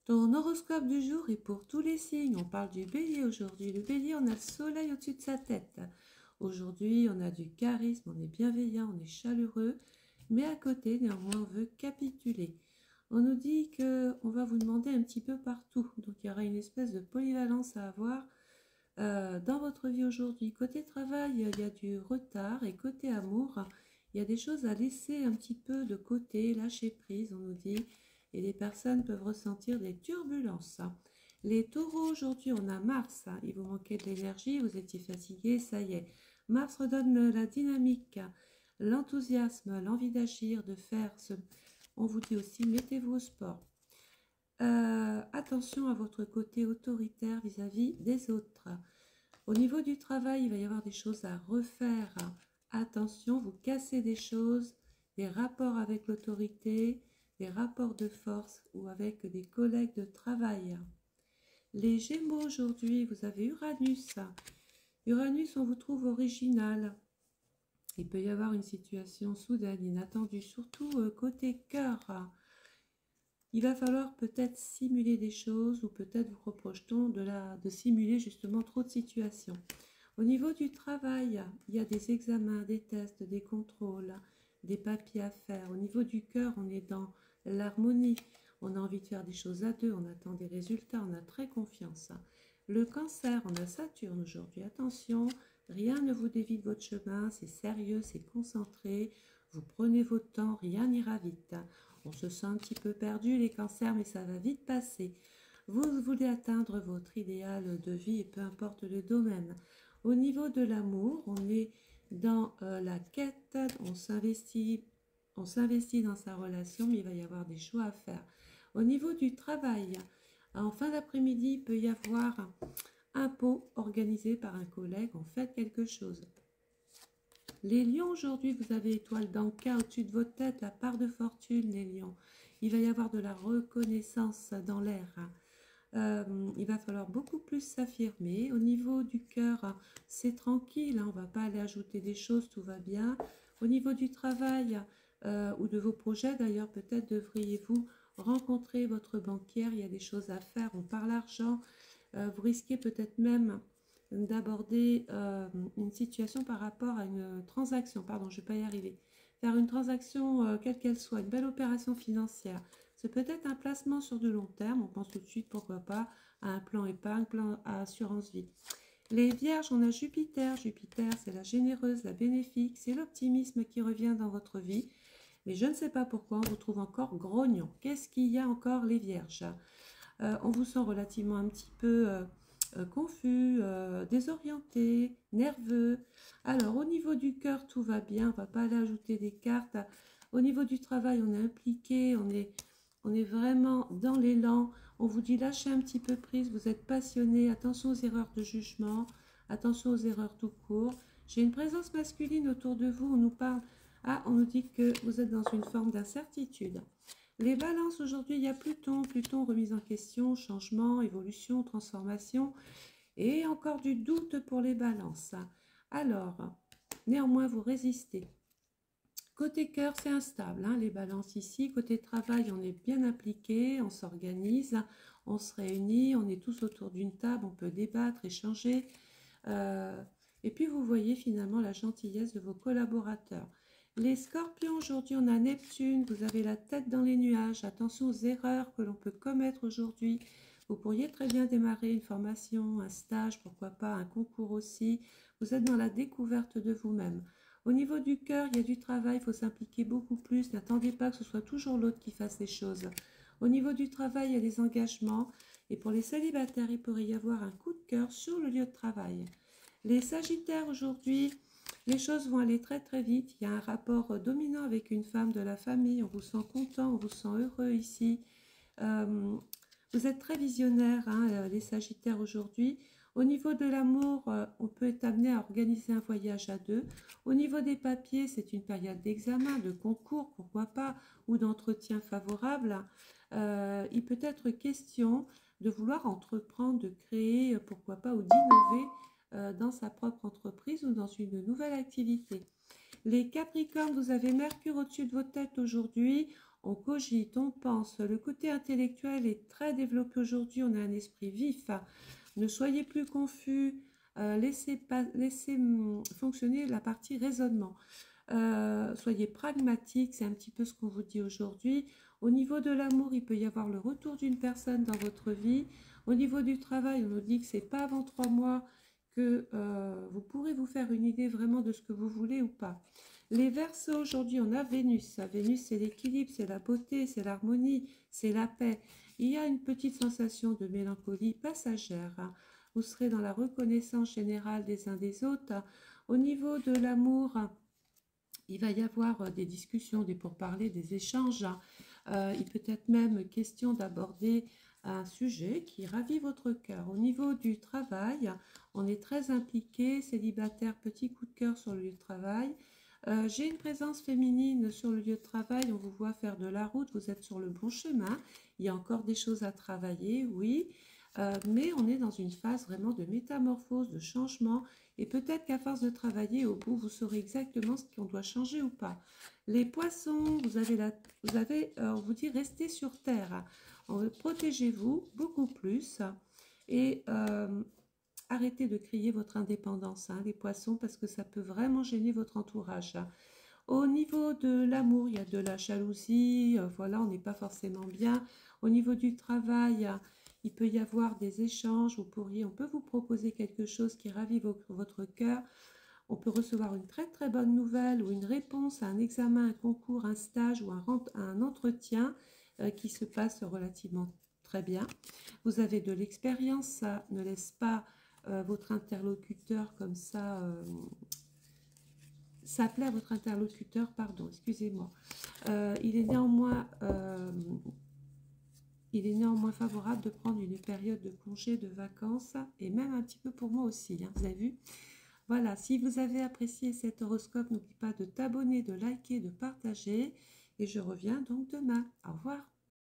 Ton horoscope du jour est pour tous les signes. On parle du bélier aujourd'hui. Le bélier, on a le soleil au-dessus de sa tête. Aujourd'hui, on a du charisme, on est bienveillant, on est chaleureux. Mais à côté, néanmoins, on veut capituler. On nous dit qu'on va vous demander un petit peu partout. Donc, il y aura une espèce de polyvalence à avoir dans votre vie aujourd'hui. Côté travail, il y a du retard. Et côté amour, il y a des choses à laisser un petit peu de côté, lâcher prise, on nous dit. Et les personnes peuvent ressentir des turbulences. Les taureaux, aujourd'hui, on a Mars. Il vous manquait de l'énergie, vous étiez fatigué, ça y est. Mars redonne la dynamique, l'enthousiasme, l'envie d'agir, de faire. On vous dit aussi, mettez-vous au sport. Attention à votre côté autoritaire vis-à-vis des autres. Au niveau du travail, il va y avoir des choses à refaire. Attention, vous cassez des choses, des rapports avec l'autorité, des rapports de force ou avec des collègues de travail. Les Gémeaux, aujourd'hui, vous avez Uranus. Uranus, on vous trouve original. Il peut y avoir une situation soudaine, inattendue, surtout côté cœur. Il va falloir peut-être simuler des choses ou peut-être vous reproche-t-on de simuler justement trop de situations. Au niveau du travail, il y a des examens, des tests, des contrôles, des papiers à faire. Au niveau du cœur, on est dans l'harmonie. On a envie de faire des choses à deux, on attend des résultats, on a très confiance. Le cancer, on a Saturne aujourd'hui. Attention, rien ne vous dévie de votre chemin, c'est sérieux, c'est concentré. Vous prenez votre temps, rien n'ira vite. On se sent un petit peu perdu, les cancers, mais ça va vite passer. Vous voulez atteindre votre idéal de vie, et peu importe le domaine. Au niveau de l'amour, on est dans la quête, on s'investit dans sa relation, mais il va y avoir des choix à faire. Au niveau du travail, en fin d'après-midi, il peut y avoir un pot organisé par un collègue, on fait quelque chose. Les lions, aujourd'hui, vous avez étoile d'Anka au-dessus de votre tête, la part de fortune, les lions. Il va y avoir de la reconnaissance dans l'air. Il va falloir beaucoup plus s'affirmer. Au niveau du cœur, c'est tranquille, on ne va pas aller ajouter des choses, tout va bien. Au niveau du travail ou de vos projets, d'ailleurs, peut-être devriez-vous rencontrer votre banquière, il y a des choses à faire, on parle argent. Vous risquez peut-être même d'aborder une situation par rapport à une transaction, pardon, je ne vais pas y arriver, faire une transaction quelle qu'elle soit, une belle opération financière. C'est peut-être un placement sur de long terme, on pense tout de suite, pourquoi pas, à un plan épargne, plan à assurance vie. Les vierges, on a Jupiter. Jupiter, c'est la généreuse, la bénéfique, c'est l'optimisme qui revient dans votre vie. Mais je ne sais pas pourquoi, on vous trouve encore grognon. Qu'est-ce qu'il y a encore, les vierges? On vous sent relativement un petit peu confus, désorienté, nerveux. Alors, au niveau du cœur, tout va bien, on ne va pas aller ajouter des cartes. Au niveau du travail, on est impliqué, on est vraiment dans l'élan. On vous dit lâchez un petit peu prise, vous êtes passionné, attention aux erreurs de jugement, attention aux erreurs tout court. J'ai une présence masculine autour de vous, on nous parle, on nous dit que vous êtes dans une forme d'incertitude. Les balances, aujourd'hui, il y a Pluton, remise en question, changement, évolution, transformation, et encore du doute pour les balances. Alors, néanmoins, vous résistez. Côté cœur, c'est instable, les balances ici. Côté travail, on est bien impliqué, on s'organise, on se réunit, on est tous autour d'une table, on peut débattre, échanger. Et puis, vous voyez finalement la gentillesse de vos collaborateurs. Les scorpions, aujourd'hui, on a Neptune, vous avez la tête dans les nuages. Attention aux erreurs que l'on peut commettre aujourd'hui. Vous pourriez très bien démarrer une formation, un stage, pourquoi pas, un concours aussi. Vous êtes dans la découverte de vous-même. Au niveau du cœur, il y a du travail, il faut s'impliquer beaucoup plus. N'attendez pas que ce soit toujours l'autre qui fasse les choses. Au niveau du travail, il y a des engagements. Et pour les célibataires, il pourrait y avoir un coup de cœur sur le lieu de travail. Les sagittaires, aujourd'hui, les choses vont aller très très vite. Il y a un rapport dominant avec une femme de la famille. On vous sent content, on vous sent heureux ici. Vous êtes très visionnaires, les sagittaires aujourd'hui. Au niveau de l'amour, on peut être amené à organiser un voyage à deux. Au niveau des papiers, c'est une période d'examen, de concours, pourquoi pas, ou d'entretien favorable. Il peut être question de vouloir entreprendre, de créer, pourquoi pas, ou d'innover dans sa propre entreprise ou dans une nouvelle activité. Les Capricornes, vous avez Mercure au-dessus de votre tête aujourd'hui. on cogite, on pense. Le côté intellectuel est très développé aujourd'hui, on a un esprit vif. Ne soyez plus confus, laissez fonctionner la partie raisonnement. Soyez pragmatique, c'est un petit peu ce qu'on vous dit aujourd'hui. Au niveau de l'amour, il peut y avoir le retour d'une personne dans votre vie. Au niveau du travail, on nous dit que c'est pas avant 3 mois que vous pourrez vous faire une idée vraiment de ce que vous voulez ou pas. Les Verseaux, aujourd'hui, on a Vénus. Vénus, c'est l'équilibre, c'est la beauté, c'est l'harmonie, c'est la paix. Il y a une petite sensation de mélancolie passagère. Vous serez dans la reconnaissance générale des uns des autres. Au niveau de l'amour, il va y avoir des discussions, des pourparlers, des échanges. Il peut être même question d'aborder un sujet qui ravit votre cœur. Au niveau du travail, on est très impliqué, célibataire, petit coup de cœur sur le lieu de travail. J'ai une présence féminine sur le lieu de travail, on vous voit faire de la route, vous êtes sur le bon chemin. Il y a encore des choses à travailler, oui, mais on est dans une phase vraiment de métamorphose, de changement. Et peut-être qu'à force de travailler, au bout, vous saurez exactement ce qu'on doit changer ou pas. Les poissons, on vous dit restez sur terre. Protégez-vous beaucoup plus et arrêtez de crier votre indépendance, les poissons, parce que ça peut vraiment gêner votre entourage. Au niveau de l'amour, il y a de la jalousie, voilà, on n'est pas forcément bien. Au niveau du travail, il peut y avoir des échanges, on peut vous proposer quelque chose qui ravit votre cœur. On peut recevoir une très très bonne nouvelle ou une réponse à un examen, un concours, un stage ou un entretien qui se passe relativement très bien. Vous avez de l'expérience, ça ne laisse pas votre interlocuteur comme ça... ça plaît à votre interlocuteur, pardon, excusez-moi. Il est néanmoins favorable de prendre une période de congé, de vacances, et même un petit peu pour moi aussi, vous avez vu. Voilà, si vous avez apprécié cet horoscope, n'oublie pas de t'abonner, de liker, de partager, et je reviens donc demain. Au revoir.